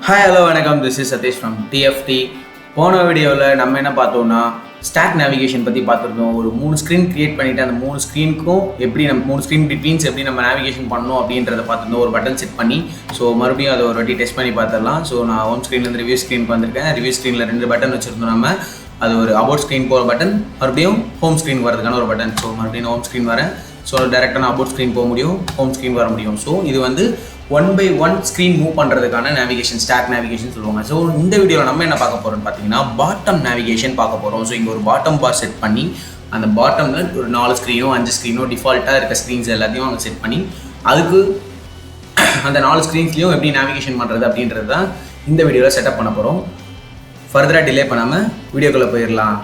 Hi, hello, வணக்கம். This is Satish from TFT. போன வீடியோவில் நம்ம என்ன பார்த்தோம்னா ஸ்டாக் நேவிகேஷன் பற்றி பார்த்துருந்தோம். ஒரு 3 ஸ்க்ரீன் க்ரியேட் பண்ணிவிட்டு அந்த 3 ஸ்க்ரீனுக்கும் எப்படி நம்ம 3 ஸ்க்ரீன் பிட்வீன்ஸ் எப்படி நம்ம நேவிகேஷன் பண்ணணும் அப்படின்றத பார்த்துருந்தோம். ஒரு பட்டன் செட் பண்ணி ஸோ மறுபடியும் அதை ஒரு வாட்டி டெஸ்ட் பண்ணி பார்த்துடலாம். ஸோ நான் ஹோம் ஸ்க்ரீன்லேருந்து ரிவ்யூ ஸ்க்ரீனுக்கு வந்திருக்கேன். ரிவ்யூ ஸ்க்ரீனில் 2 பட்டன் வச்சுருந்தோம். நம்ம அது ஒரு அபவுட் ஸ்க்ரீன் போகிற பட்டன், மறுபடியும் ஹோம் ஸ்க்ரீன் வரதுக்கான ஒரு பட்டன். ஸோ மறுபடியும் ஹோம் ஸ்க்ரீன் வரேன். ஸோ டேரெக்டாக நான் அபவுட் ஸ்க்ரீன் போக முடியும், ஹோம் ஸ்க்ரீன் வர முடியும். ஸோ இது வந்து 1/1 ஸ்க்ரீன் மூவ் பண்ணுறதுக்கான நேவிகேஷன், ஸ்டாக் நேவிகேஷன் சொல்லுவாங்க. ஸோ இந்த வீடியோவில் நம்ம என்ன பார்க்க போகிறோம்னு பார்த்தீங்கன்னா பாட்டம் நேவிகேஷன் பார்க்க போகிறோம். ஸோ இங்கே ஒரு பாட்டம் பார் செட் பண்ணி அந்த பாட்டமில் ஒரு 4 ஸ்க்ரீனோ 5 ஸ்க்ரீனோ டிஃபால்ட்டாக இருக்க ஸ்க்ரீன்ஸ் எல்லாத்தையும் அங்கே செட் பண்ணி அதுக்கு அந்த 4 ஸ்க்ரீன்ஸ்லையும் எப்படி நேவிகேஷன் பண்ணுறது அப்படின்றது தான் இந்த வீடியோவில் செட்டப் பண்ண போகிறோம். ஃபர்தராக டிலே பண்ணாமல் வீடியோக்குள்ளே போயிடலாம்.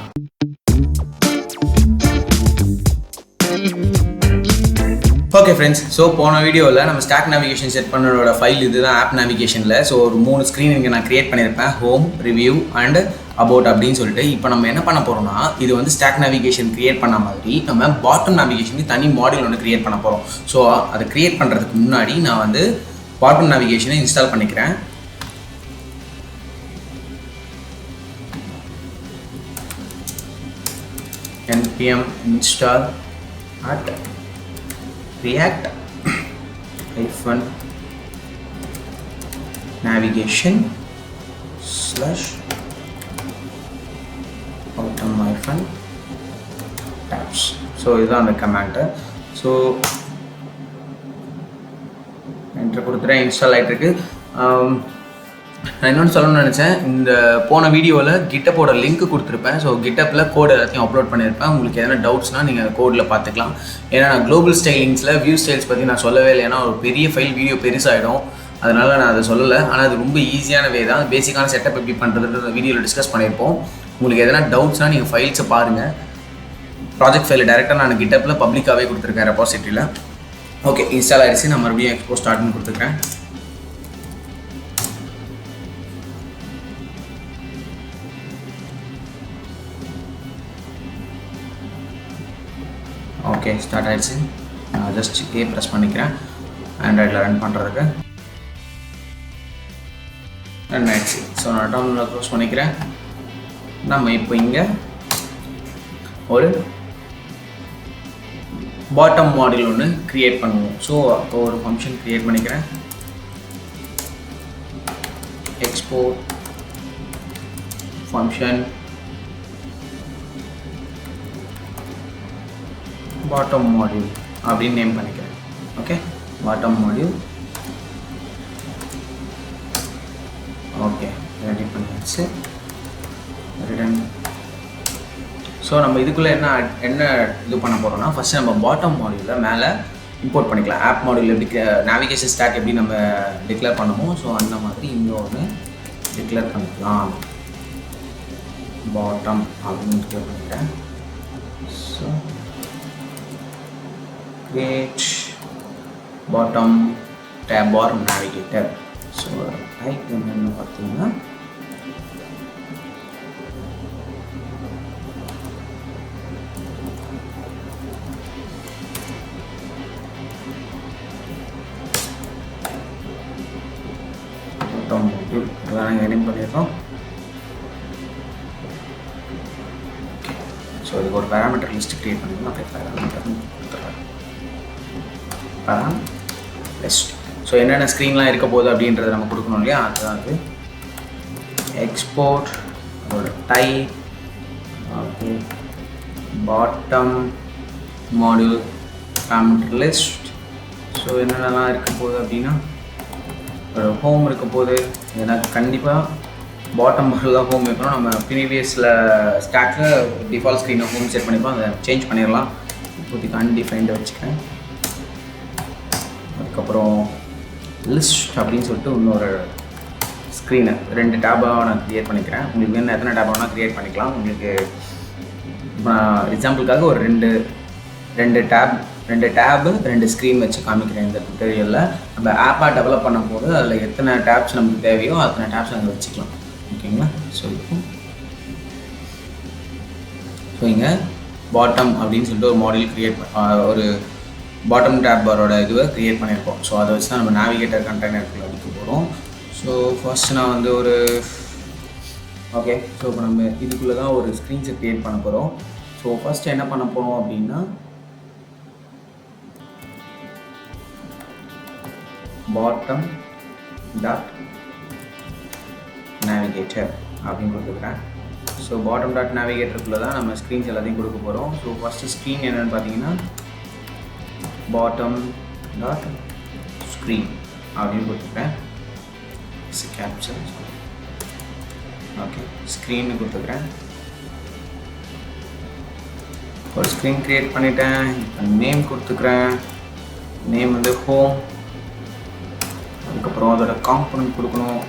ஓகே ஃப்ரெண்ட்ஸ், ஸோ போன வீடியோவில் நம்ம ஸ்டாக் நேவிகேஷன் செட் பண்ணோட ஃபைல் இதுதான் ஆப் நேவிகேஷனில். ஸோ ஒரு 3 ஸ்க்ரீன் இங்கே நான் க்ரியேட் பண்ணியிருப்பேன், ஹோம், ரிவ்யூ அண்ட் அபவுட் அப்படின்னு சொல்லிட்டு. இப்போ நம்ம என்ன பண்ண போகிறோம்னா இது வந்து ஸ்டாக் நேவிகேஷன் க்ரியேட் பண்ண மாதிரி நம்ம பாட்டம் நேவிகேஷனுக்கு தனி மாடியூல் ஒன்று க்ரியேட் பண்ண போகிறோம். ஸோ அதை க்ரியேட் பண்ணுறதுக்கு முன்னாடி நான் வந்து பாட்டம் நேவிகேஷனை இன்ஸ்டால் பண்ணிக்கிறேன். npm install at react-navigation /bottom-tabs. So இதுதான் அந்த கமாண்டு. ஸோ என்ட்ரு கொடுத்துட்டேன், இன்ஸ்டால் ஆகிட்டுருக்கு. நான் இன்னொன்று சொல்லணும்னு நினச்சேன், இந்த போன வீடியோவில் கிட்டப்போட லிங்க் கொடுத்துருப்பேன். ஸோ கிட்டப்பில் கோடு எல்லாத்தையும் அப்லோட் பண்ணியிருப்பேன். உங்களுக்கு எதனா டவுட்ஸ்னால் நீங்கள் கோடில் பார்த்துக்கலாம். ஏன்னா நான் குளோபல் ஸ்டைலிங்ஸில் வியூ ஸ்டைல்ஸ் பற்றி நான் சொல்லவே இல்லை. ஏன்னா ஒரு பெரிய ஃபைல் வீடியோ பெருசாகிடும், அதனால் நான் அதை சொல்லலை. ஆனால் அது ரொம்ப ஈஸியான வே தான். பேசிக்கான செட்டப் எப்படி பண்ணுறதுன்ற வீடியோவில் டிஸ்கஸ் பண்ணியிருப்போம். உங்களுக்கு எதனா டவுட்ஸ்னால் நீங்கள் ஃபைல்ஸை பாருங்கள். ப்ராஜெக்ட் ஃபைலை டேரெக்டாக நான் கிட்டப்பில் பப்ளிக்காகவே கொடுத்துருக்கேன் ரெபாசிட்டரியில். ஓகே, இன்ஸ்டால் ஆகிடுச்சு. நான் மறுபடியும் எக்ஸ்போ ஸ்டார்ட்னு கொடுத்துருக்கேன். ஓகே, ஸ்டார்ட் ஆகிடுச்சு. நான் ஜஸ்ட் ப்ரெஸ் பண்ணிக்கிறேன் ஆண்ட்ராய்டில் ரன் பண்ணுறதுக்கு. ரன் ஆகிடுச்சு. ஸோ நான் டவுன்லோட் க்ளோஸ் பண்ணிக்கிறேன். நம்ம இப்போ இங்கே ஒரு பாட்டம் மாடியூல் ஒன்று க்ரியேட் பண்ணுவோம். ஸோ அப்போ ஒரு ஃபங்க்ஷன் க்ரியேட் பண்ணிக்கிறேன். எக்ஸ்போ ஃபங்க்ஷன் பாட்டம் மாடியூல் அப்படின்னு நேம் பண்ணிக்கிறேன். Okay, bottom module. Okay, ready பண்ணியாச்சு. ரிட்டன். ஸோ நம்ம இதுக்குள்ளே என்ன இது பண்ண போகிறோம்னா, ஃபஸ்ட்டு நம்ம பாட்டம் மாடியூலில் மேலே இம்போர்ட் பண்ணிக்கலாம். ஆப் மாடியூல் எப்படி நேவிகேஷன் ஸ்டாக் எப்படி நம்ம டிக்ளேர் பண்ணுமோ, ஸோ அந்த மாதிரி இங்கே ஒன்று டிக்ளேர் பண்ணிக்கலாம். பாட்டம் அப்படின்னு டிக்ளேர் பண்ணிக்கிறேன். So create bottom tab or navigator. So type என்னென்னு பார்த்தீங்கன்னா பாட்டம் மாடியூல் அதான் நாங்கள் எடிட் பண்ணிடுறோம். ஸோ இதுக்கு ஒரு பேராமீட்டர் லிஸ்ட் க்ரியேட் பண்ணிக்கலாம். அப்படியே பேராமீட்டர் கொடுத்துட்றேன். லிஸ்ட். ஸோ என்னென்ன ஸ்க்ரீன்லாம் இருக்க போகுது அப்படின்றத நம்ம கொடுக்கணும் இல்லையா, அதுதான் அது. எக்ஸ்போர்ட் அதோட type. Okay, bottom module parameter list. So என்னென்னலாம் இருக்க போகுது அப்படின்னா ஒரு ஹோம் இருக்க போகுது. ஏன்னா கண்டிப்பாக பாட்டம் மாடியூல் தான் ஹோம் வைக்கணும். நம்ம ப்ரீவியஸில் ஸ்டாக்கில் டிஃபால்ட் ஸ்க்ரீனை ஹோம் செட் பண்ணிப்போம், அதை சேஞ்ச் பண்ணிடலாம். இப்போதைக்கு அன்டிஃபைன்டு வச்சுக்கிறேன். அதுக்கப்புறம் லிஸ்ட் அப்படின்னு சொல்லிட்டு இன்னொரு ஸ்க்ரீனை 2 டேபாக நான் க்ரியேட் பண்ணிக்கிறேன். உங்களுக்கு வேணும் எத்தனை டேப் வேணால் க்ரியேட் பண்ணிக்கலாம். உங்களுக்கு எக்ஸாம்பிளுக்காக ஒரு ரெண்டு டேபு 2 ஸ்க்ரீன் வச்சு காமிக்கிறேன் இந்த டுட்டோரியலில். நம்ம ஆப்பாக டெவலப் பண்ணும் போது அதில் எத்தனை டேப்ஸ் நமக்கு தேவையோ அத்தனை டேப்ஸ் அங்கே வச்சுக்கலாம். ஓகேங்களா? ஸோ இங்கே பாட்டம் அப்படின்னு சொல்லிட்டு ஒரு மாடியூல் க்ரியேட் ஒரு பாட்டம் டேப் பாரோட இதுவை க்ரியேட் பண்ணியிருக்கோம். ஸோ அதை வச்சு தான் நம்ம நேவிகேட்டர் கண்டெய்னருக்குள்ள அடிக்க போகிறோம். ஸோ ஸோ ஃபர்ஸ்ட் நான் வந்து ஒரு ஓகே ஸோ இப்போ நம்ம இதுக்குள்ளே தான் ஒரு ஸ்க்ரீன்ஸை க்ரியேட் பண்ண போகிறோம். ஸோ ஃபர்ஸ்ட் என்ன பண்ண போகிறோம் அப்படின்னா பாட்டம் டாட் நேவிகேட்டர் அப்படின்னு கொடுத்துக்கிறேன். ஸோ பாட்டம் டாட் நேவிகேட்டருக்குள்ளே தான் நம்ம ஸ்க்ரீன்ஸ் எல்லாத்தையும் கொடுக்க போகிறோம். ஸோ ஃபஸ்ட்டு ஸ்க்ரீன் என்னென்னு பார்த்தீங்கன்னா பாட்டம் டாட் ஸ்க்ரீன் அப்படின்னு கொடுத்துக்கிறேன். கேப்சர் ஓகே ஸ்க்ரீன்னு கொடுத்துக்கிறேன். ஒரு ஸ்க்ரீன் க்ரியேட் பண்ணிட்டேன். இப்போ நேம் கொடுத்துக்கிறேன். நேம் வந்து ஹோம். அதுக்கப்புறம் அதோட காம்பனண்ட் கொடுக்கணும்.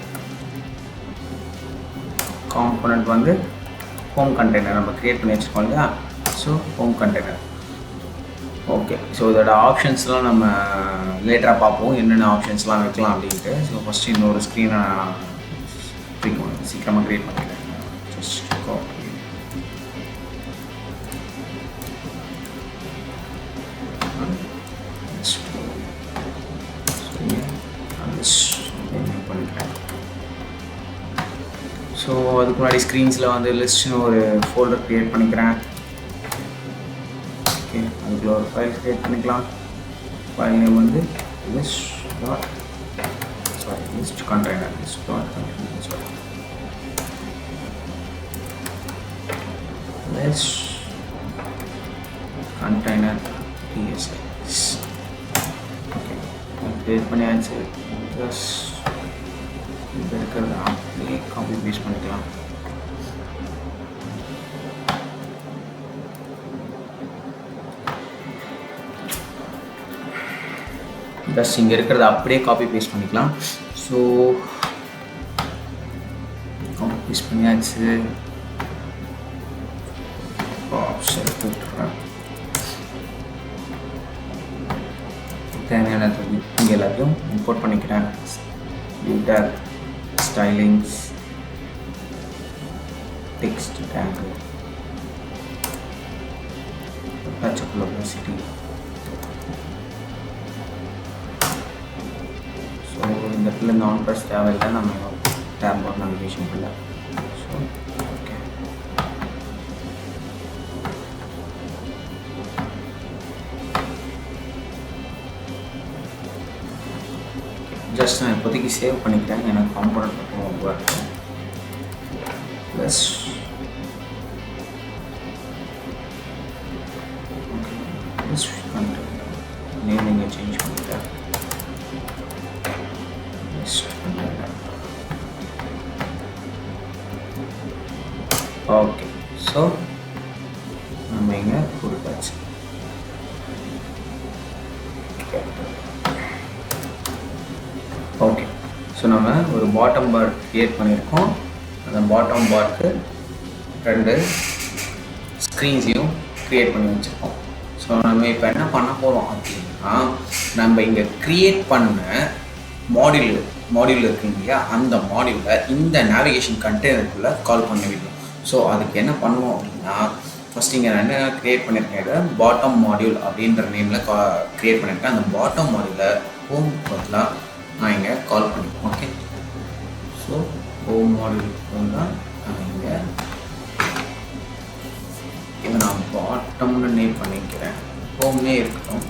காம்பனண்ட் வந்து ஹோம் கண்டெய்னர் நம்ம க்ரியேட் பண்ணி வச்சுருக்கோம் இல்லையா. So home container. Okay so இதோட ஆப்ஷன்ஸ்லாம் நம்ம லேட்டராக பார்ப்போம் என்னென்ன ஆப்ஷன்ஸ்லாம் வைக்கலாம் அப்படின்ட்டு. ஸோ ஃபஸ்ட்டு இன்னொரு ஸ்க்ரீனை சீக்கிரமாக க்ரியேட் பண்ணிக்கிறேன். ஜஸ்ட் பண்ணிக்கிறேன். ஸோ அதுக்கு முன்னாடி ஸ்க்ரீன்ஸில் வந்து லிஸ்ட்னு ஒரு ஃபோல்டர் க்ரியேட் பண்ணிக்கிறேன். ஓகே அதுக்குள்ள ஒரு ஃபைல் க்ரியேட் பண்ணிக்கலாம். ஃபைல் நேம் வந்து list container container TSX. Okay create பண்ணியாச்சு. ப்ளஸ் இது இருக்கிறது அப்படியே காப்பி பேஸ்ட் பண்ணிக்கலாம். ஜஸ்ட் இங்கே இருக்கிறத அப்படியே காப்பி பேஸ்ட் பண்ணிக்கலாம். ஸோ காப்பி பேஸ்ட் பண்ணியாச்சு. ஆப்ஷன் போட்டுருக்கேன். தேவையான இங்கே எல்லாத்தையும் இம்போர்ட் பண்ணிக்கிறேன். Editor stylings text tag touchable opacity. So இந்த இடத்துல நான் ப்ரெஸ் தேவையில்லை. நம்ம டேப் ஆர் நேவிகேஷன் இல்லை. ஸோ ஓகே ஜஸ்ட் நான் இப்போதைக்கு சேவ் பண்ணிக்கிறேன். எனக்கு காம்பனண்ட் மட்டும் ரொம்ப இருக்கும். ப்ளஸ் நேம் நீங்கள் சேஞ்ச் பண்ணிக்கிறேன். ஓகே ஸோ நம்ம இங்கே கொடுத்தாச்சு. ஓகே ஸோ நம்ம ஒரு பாட்டம் பார் க்ரியேட் பண்ணியிருக்கோம். அந்த பாட்டம் பார்க்கு 2 ஸ்க்ரீன்ஸையும் க்ரியேட் பண்ணி வச்சுருக்கோம். ஸோ நம்ம இப்போ என்ன பண்ண போகிறோம் அப்படின்னா நம்ம இங்கே க்ரியேட் பண்ண மாடியூல் இருக்குங்க இல்லையா, அந்த மாடியூலை இந்த நேவிகேஷன் கண்டெய்னருக்குள்ளே கால் பண்ண விடணும். ஸோ அதுக்கு என்ன பண்ணுவோம் அப்படின்னா ஃபஸ்ட் இங்கே நான் என்ன க்ரியேட் பண்ணியிருக்கேன் பாட்டம் மாடியூல் அப்படின்ற நேமில் க்ரியேட் பண்ணியிருக்கேன். அந்த பாட்டம் மாடியூலை ஹோம் பதிலாக நான் இங்கே கால் பண்ணிப்பேன். ஓகே ஸோ ஹோம் மாடியூல் தான் நான் இங்கே இதை நான் பாட்டம்னு நேம் பண்ணிக்கிறேன். ஹோம்னே இருக்கட்டும்.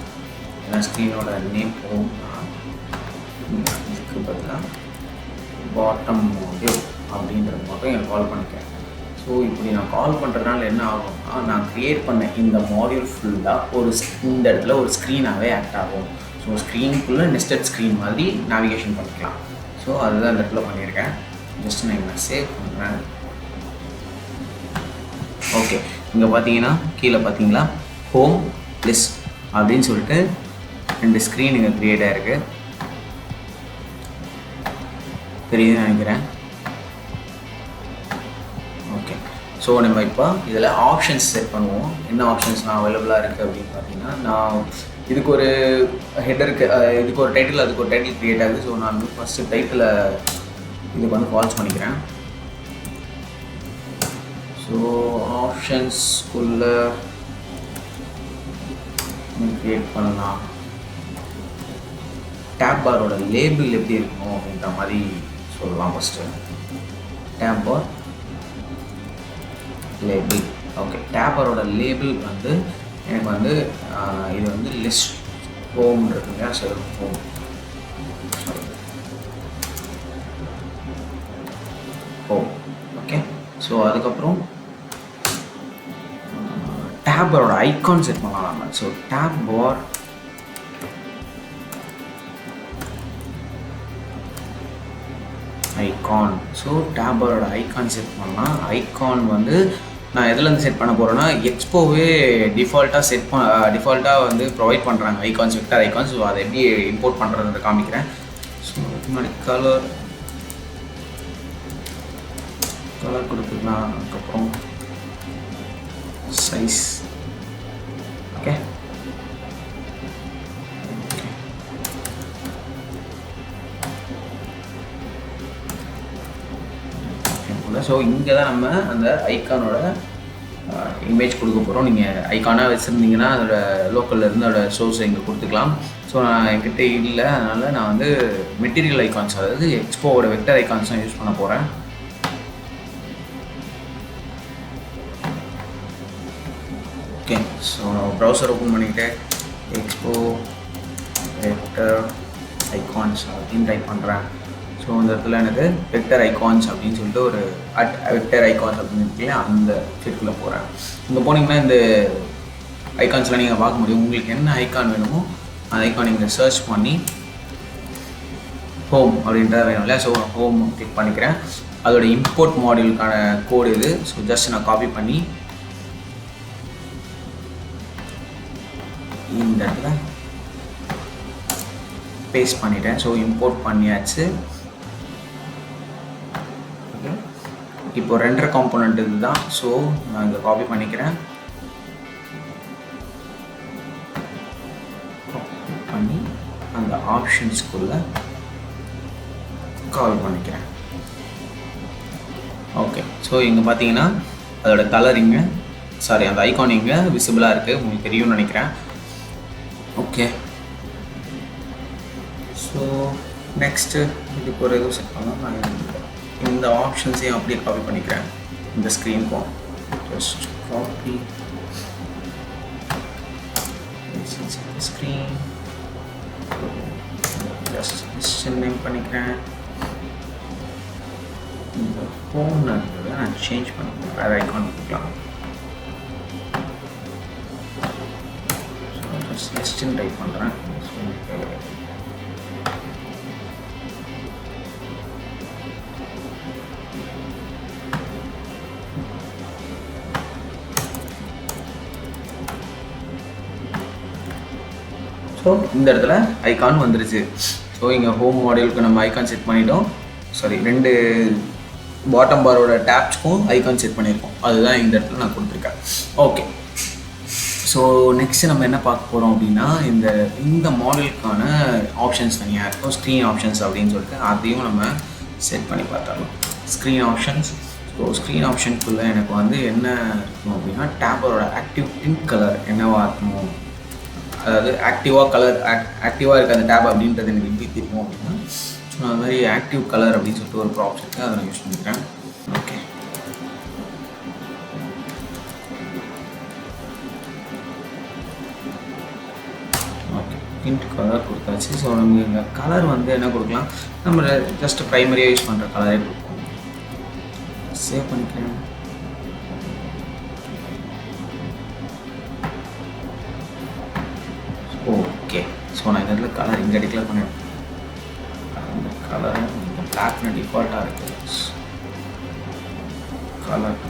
ஏன்னா ஸ்க்ரீனோட நேம் ஹோம் தான். இதுக்கு பதிலாக பாட்டம் மாடியூல் அப்படின்றது மட்டும் எனக்கு கால் பண்ணிக்கிறேன். ஸோ இப்படி நான் கால் பண்ணுறதுனால என்ன ஆகும்னா நான் க்ரியேட் பண்ண இந்த மாடியூல் ஃபுல்லாக இந்த இடத்துல ஒரு ஸ்க்ரீனாகவே ஆக்ட் ஆகும். ஸோ ஸ்க்ரீனுக்குள்ளே நெஸ்டட் ஸ்க்ரீன் மாதிரி நேவிகேஷன் பண்ணிக்கலாம். ஸோ அதுதான் இந்த இடத்துல பண்ணியிருக்கேன். ஜஸ்ட் நான் இங்கே சேவ் பண்ணுறேன். ஓகே இங்கே பார்த்தீங்கன்னா கீழே பார்த்தீங்களா ஹோம் லிஸ்ட் அப்படின்னு சொல்லிட்டு 2 ஸ்க்ரீன் இங்கே க்ரியேட் ஆகிருக்கு. தெரியுதுன்னு நினைக்கிறேன். ஓகே ஸோ நம்ம இப்போ இதில் ஆப்ஷன்ஸ் செட் பண்ணுவோம். என்ன ஆப்ஷன்ஸ்லாம் அவைலபிளாக இருக்குது அப்படின்னு பார்த்தீங்கன்னா நான் இதுக்கு ஒரு ஹெட்டருக்கு இதுக்கு ஒரு டைட்டில் அதுக்கு ஒரு டைட்டில் க்ரியேட் ஆகுது. ஸோ நான் வந்து ஃபஸ்ட்டு டைட்டில் இதுக்கு வந்து ஃபால்ஸ் பண்ணிக்கிறேன். ஸோ ஆப்ஷன்ஸ்குள்ளே க்ரியேட் பண்ணலாம். டேப் பாரோட லேபிள் எப்படி இருக்கணும் அப்படின்ற மாதிரி சொல்லலாம். ஃபஸ்ட்டு டேப் பார் லேபிள். ஓகே, டேப்பரோட லேபிள் வந்து எனக்கு வந்து இது வந்து லிஸ்ட் ஹோம் இருக்குங்க. சரி, ஹோம் ஹோம். ஓகே, ஸோ அதுக்கப்புறம் டேப்பரோட ஐகான் செட் பண்ணலாம் நம்ம. ஸோ டேப் பார் ஐகான். ஸோ டேப்பரோட ஐகான் செட் பண்ணலாம். ஐகான் வந்து நான் எதுலேருந்து செட் பண்ண போகிறேன்னா, எக்ஸ்போவே டிஃபால்ட்டாக வந்து ப்ரொவைட் பண்ணுறாங்க ஐகான்ஸ், வெக்டர் ஐகான்ஸ். ஸோ அதை எப்படி இம்போர்ட் பண்ணுறதுன்ற காமிக்கிறேன். ஸோ முன்னாடி கலர் கொடுத்துக்கலாம். அதுக்கப்புறம் சைஸ். ஓகே, ஸோ இங்கே தான் நம்ம அந்த ஐக்கானோட இமேஜ் கொடுக்க போகிறோம். நீங்கள் ஐக்கானாக வச்சுருந்தீங்கன்னா அதோட லோக்கலில் இருந்து அதோட சோர்ஸ் இங்கே கொடுத்துக்கலாம். ஸோ நான் என்கிட்ட இல்லை, அதனால் நான் வந்து மெட்டீரியல் ஐகான்ஸ், அதாவது எக்ஸ்போவோட வெக்டர் ஐகான்ஸ் தான் யூஸ் பண்ண போகிறேன். ஓகே, ஸோ நான் ப்ரௌசர் ஓப்பன் பண்ணிக்கிட்டு எக்ஸ்போ வெக்டர் ஐகான்ஸ் அப்படின்னு டைப் பண்ணுறேன். ஸோ இந்த இடத்துல எனக்கு வெக்டர் ஐகான்ஸ் அப்படின்னு சொல்லிட்டு ஒரு வெக்டர் ஐகான்ஸ் அப்படின்னு இருக்குல்லையா, அந்த ஃபிட்ல போகிறேன். இங்கே போனீங்கன்னா இந்த ஐகான்ஸ்லாம் நீங்கள் பார்க்க முடியும். உங்களுக்கு என்ன ஐகான் வேணுமோ அந்த ஐகான் நீங்கள் சர்ச் பண்ணி ஹோம் அப்படின்றத வேணும் இல்லையா. ஸோ ஹோம் கிளிக் பண்ணிக்கிறேன். அதோட இம்போர்ட் மாடியூலுக்கான கோடு இது. ஸோ ஜஸ்ட் நான் காப்பி பண்ணி இந்த இடத்துல பேஸ்ட் பண்ணிட்டேன். ஸோ இம்போர்ட் பண்ணியாச்சு. இப்போ ரெண்டரை காம்போனண்ட் இதுதான். ஸோ நான் இங்கே காப்பி பண்ணிக்கிறேன். காப்பி பண்ணி அந்த ஆப்ஷன்ஸ்குள்ளே கால் பண்ணிக்கிறேன். ஓகே, ஸோ இங்கே பார்த்தீங்கன்னா அதோட கலர் இங்கே, சாரி அந்த ஐகான் இங்கே விசிபிளாக இருக்குது. உங்களுக்கு தெரியும்னு நினைக்கிறேன். ஓகே, ஸோ நெக்ஸ்ட்டு இதுக்கு ஒரு எதுவும் செட் பண்ணலாம். நான் இந்த ஆப்ஷன்ஸையும் அப்படியே காப்பி பண்ணிக்கிறேன். இந்த ஸ்க்ரீனுக்கும் just copy screen, just name பண்ணிக்கிறேன். இந்த ஃபோன் இருக்கிறத நான் சேஞ்ச் பண்ணிக்கிறேன், வேறு ஐகான் கொடுக்கலாம். ஸோ ஜஸ்ட் லிஸ்ட்னு டைப் பண்ணுறேன். ஸோ இந்த இடத்துல ஐகான் வந்துருச்சு. ஸோ இங்கே ஹோம் மாடியூலுக்கு நம்ம ஐகான் செட் பண்ணிட்டோம். சாரி, ரெண்டு பாட்டம் பாரோட டேப்ஸ்க்கும் ஐகான் செட் பண்ணியிருக்கோம். அதுதான் இந்த இடத்துல நான் கொடுத்துருக்கேன். ஓகே, ஸோ நெக்ஸ்ட்டு நம்ம என்ன பார்க்க போகிறோம் அப்படின்னா, இந்த மாடலுக்கான ஆப்ஷன்ஸ் தனியாக இருக்கும். ஸ்க்ரீன் ஆப்ஷன்ஸ் அப்படின்னு சொல்லிட்டு அதையும் நம்ம செட் பண்ணி பார்த்தாலும். Screen options. ஸோ ஸ்க்ரீன் ஆப்ஷனுக்குள்ளே எனக்கு வந்து என்ன இருக்கணும் அப்படின்னா, டேப்பரோட ஆக்டிவ் டிண்ட் கலர் என்னவாக இருக்கணும், அதாவது ஆக்டிவாக இருக்க அந்த டேப் அப்படின்றது எனக்கு எப்படி தெரியும் அப்படின்னா, ஸோ அது மாதிரி ஆக்டிவ் கலர் அப்படின்னு சொல்லிட்டு ஒரு ப்ராப்ஸ் இருக்குது, அதை நான் யூஸ் பண்ணிக்கிறேன். ஓகே, ஓகே, டிண்ட் கலர் கொடுத்தாச்சு. ஸோ நம்ம இங்கே கலர் வந்து என்ன கொடுக்கலாம், நம்ம ஜஸ்ட் ப்ரைமரியாக யூஸ் பண்ணுற கலரே கொடுப்போம். சேவ் பண்ணிக்கிறேன். ஓகே, ஸோ நான் இந்த இடத்துல கலர் இங்கே டிக்ளேர் பண்ணேன். அந்த கலர் பிளாக்னு டிஃபால்ட்டாக இருக்குது. Colour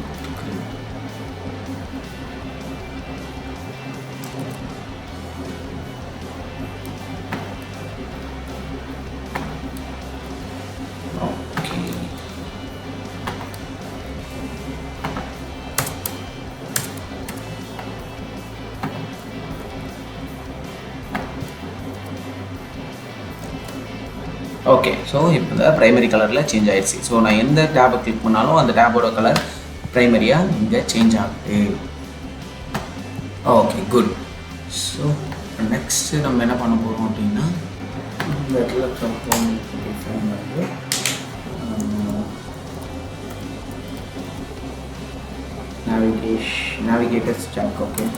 okay. ஸோ இப்போ இந்த ப்ரைமரி கலரில் சேஞ்ச் ஆகிடுச்சு. ஸோ நான் எந்த டேப்பை கிளிக் பண்ணாலும் அந்த டேப்போட கலர் ப்ரைமரியாக இங்கே சேஞ்ச் ஆகுது. Okay, good. ஸோ நெக்ஸ்ட்டு நம்ம என்ன பண்ண போகிறோம் அப்படின்னா, இந்த இடத்துல ஃபோன் வந்து navigator stack. Okay,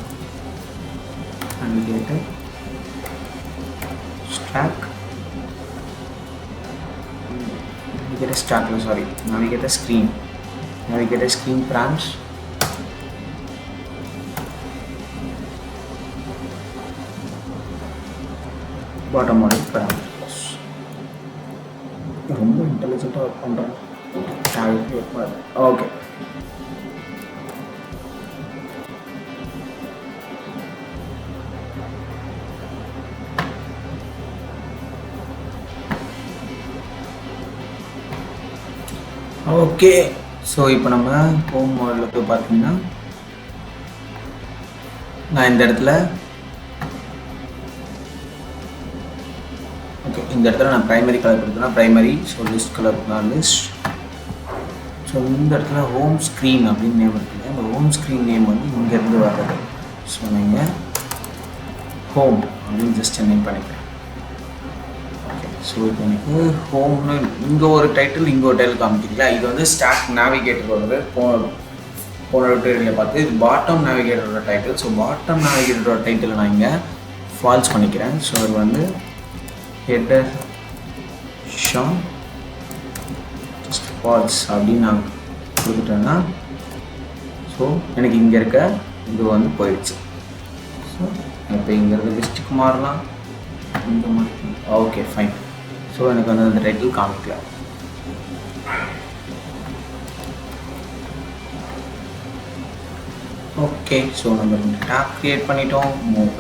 navigator stack, navigator screen params, bottom model parameters. ரொம்ப இன்டெலிஜென்ட்டாக ஒர்க் பண்ணுறேன். Okay, okay. ஸோ இப்போ நம்ம ஹோம் மாடலில் போய் பார்த்தீங்கன்னா நான் இந்த இடத்துல நான் ப்ரைமரி கலர் கொடுத்தேன்னா ப்ரைமரி, ஸோ லிஸ்ட் கலர் கொடுத்தா லிஸ்ட். ஸோ இந்த இடத்துல ஹோம் ஸ்க்ரீன் அப்படின்னு நேம் இருக்குது. அந்த ஹோம் ஸ்க்ரீன் நேம் வந்து இங்கேருந்து வர்றது. ஸோ நீங்கள் ஹோம் அப்படின்னு ஜஸ்ட் நேம் பண்ணிக்கிறேன். ஓகே, ஸோ இப்போ எனக்கு ஹோம்னு இங்கே ஒரு டைட்டில், இங்கே ஒரு டைட்டில் காமிக்கிறீங்களா? இது வந்து ஸ்டாக் நேவிகேட்டரோட போன டைட்டில் பார்த்து இது பாட்டம் நேவிகேட்டரோட டைட்டில். ஸோ பாட்டம் நேவிகேட்டரோட டைட்டில் நான் இங்கே ஃபால்ஸ் பண்ணிக்கிறேன். ஸோ அது வந்து ஹெட்டர் ஷாம் ஜஸ்ட் ஃபால்ஸ் அப்படின்னு நான் கொடுத்துட்டேன்னா ஸோ எனக்கு இங்கே இருக்க இது வந்து போயிடுச்சு. ஸோ இப்போ இங்கேருந்து லிஸ்ட்டுக்கு மாறலாம், இங்கே மாற்றலாம். Okay, fine. ஸோ எனக்கு வந்து அந்த டைட்டில் காமிக்கல. ஓகே, ஸோ நம்ம 2 டேப் க்ரியேட் பண்ணிட்டோம்.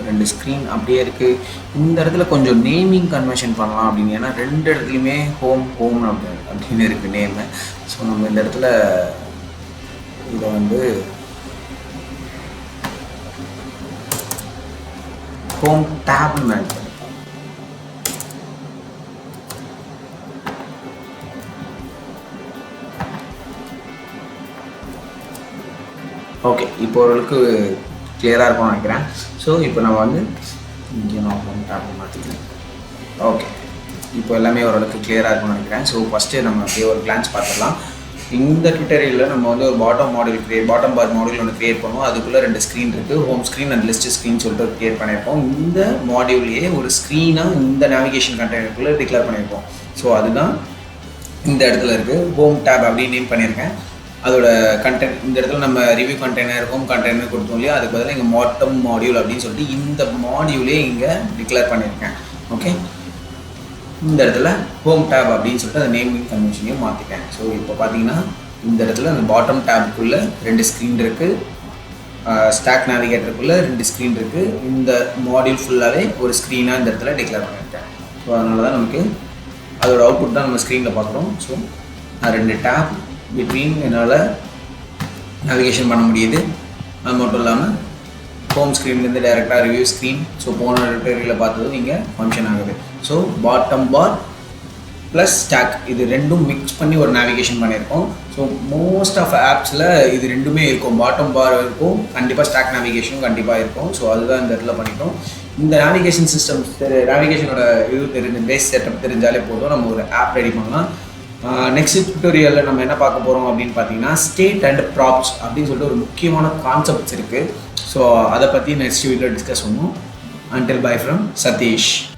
2 ஸ்க்ரீன் அப்படியே இருக்குது. இந்த இடத்துல கொஞ்சம் நேமிங் கன்வர்ஷன் பண்ணலாம் அப்படின்னு, ஏன்னா 2 இடத்துலையுமே ஹோம் அப்படின்னு இருக்குது நேமு. ஸோ நம்ம இந்த இடத்துல இதை வந்து ஹோம் டேப்னு மேட்ச் பண்ணிக்கலாம். ஓகே, இப்போ ஓரளவுக்கு கிளியராக இருக்கும்னு நினைக்கிறேன். ஸோ இப்போ நம்ம வந்து இங்கே நான் ஹோம் டேப் மாற்றிக்கிறேன். ஓகே, இப்போ எல்லாமே ஓரளவுக்கு கிளியராக இருக்கும்னு நினைக்கிறேன். ஸோ ஃபஸ்ட்டு நம்ம அப்படியே ஒரு கிளான்ஸ் பார்த்துடலாம். இந்த ட்யூட்டோரியலில் நம்ம வந்து ஒரு பாட்டம் பார் மாடியூல் ஒன்று க்ரியேட் பண்ணுவோம். அதுக்குள்ளே 2 ஸ்க்ரீன் இருக்குது, home screen and list screen சொல்லிட்டு க்ரியேட் பண்ணியிருப்போம். இந்த மாடியூல்லையே ஒரு ஸ்க்ரீனாக இந்த நேவிகேஷன் கண்டெய்னருக்குள்ளே டிக்ளேர் பண்ணியிருப்போம். ஸோ அதுதான் இந்த இடத்துல இருக்குது. ஹோம் டேப் அப்படின்னு நேம் பண்ணியிருக்கேன். அதோட கண்டென்ட் இந்த இடத்துல நம்ம ரிவ்யூ கண்டெய்னர், ஹோம் கண்டெய்னர் கொடுத்தோம் இல்லையா, அதுக்கு பதிலாக இங்கே பாட்டம் மாடியூல் அப்படின்னு சொல்லிட்டு இந்த மாடியூலே இங்கே டிக்ளேர் பண்ணியிருக்கேன். ஓகே, இந்த இடத்துல ஹோம் டேப் அப்படின்னு சொல்லிட்டு அந்த நேமிங் கன்வென்ஷனையும் மாற்றிட்டேன். ஸோ இப்போ பார்த்தீங்கன்னா இந்த இடத்துல அந்த பாட்டம் டேப்புக்குள்ளே 2 ஸ்க்ரீன் இருக்குது, ஸ்டாக் நேவிகேட்டருக்குள்ளே 2 ஸ்க்ரீன் இருக்குது. இந்த மாடியூல் ஃபுல்லாகவே ஒரு ஸ்க்ரீனாக இந்த இடத்துல டிக்ளேர் பண்ணியிருக்கேன். ஸோ அதனால தான் நமக்கு அதோட அவுட்புட் தான் நம்ம ஸ்க்ரீனில் பார்க்குறோம். ஸோ நான் 2 டேப் பிட்வீன் என்னால் நேவிகேஷன் பண்ண முடியுது. அது மட்டும் இல்லாமல் ஹோம் ஸ்க்ரீன்லேருந்து டைரெக்டாக ரிவ்யூ ஸ்க்ரீன். ஸோ போன ட்யூட்டோரியலில் பார்த்தது நீங்கள் ஃபங்க்ஷன் ஆகுது. ஸோ பாட்டம் பார் ப்ளஸ் ஸ்டாக் இது 2ம் மிக்ஸ் பண்ணி ஒரு நேவிகேஷன் பண்ணியிருக்கோம். ஸோ மோஸ்ட் ஆஃப் ஆப்ஸில் இது 2மே இருக்கும். பாட்டம் பார் இருக்கும், கண்டிப்பாக ஸ்டாக் நேவிகேஷனும் கண்டிப்பாக இருக்கும். ஸோ அதுதான் இந்த இடத்துல பண்ணிட்டோம். இந்த நேவிகேஷன் சிஸ்டம் நேவிகேஷனோட இது பேஸ் செட்டப் தெரிஞ்சாலே போதும், நம்ம ஒரு ஆப் ரெடி பண்ணலாம். நெக்ஸ்ட் ட்யூட்டோரியலில் நம்ம என்ன பார்க்க போகிறோம் அப்படின்னு பார்த்தீங்கன்னா ஸ்டேட் அண்ட் ப்ராப்ஸ் அப்படின்னு சொல்லிட்டு ஒரு முக்கியமான கான்செப்ட்ஸ் இருக்குது. ஸோ அதை பற்றி நெக்ஸ்ட் வீடியோவில் டிஸ்கஸ் பண்ணுவோம். Until bye from Satish.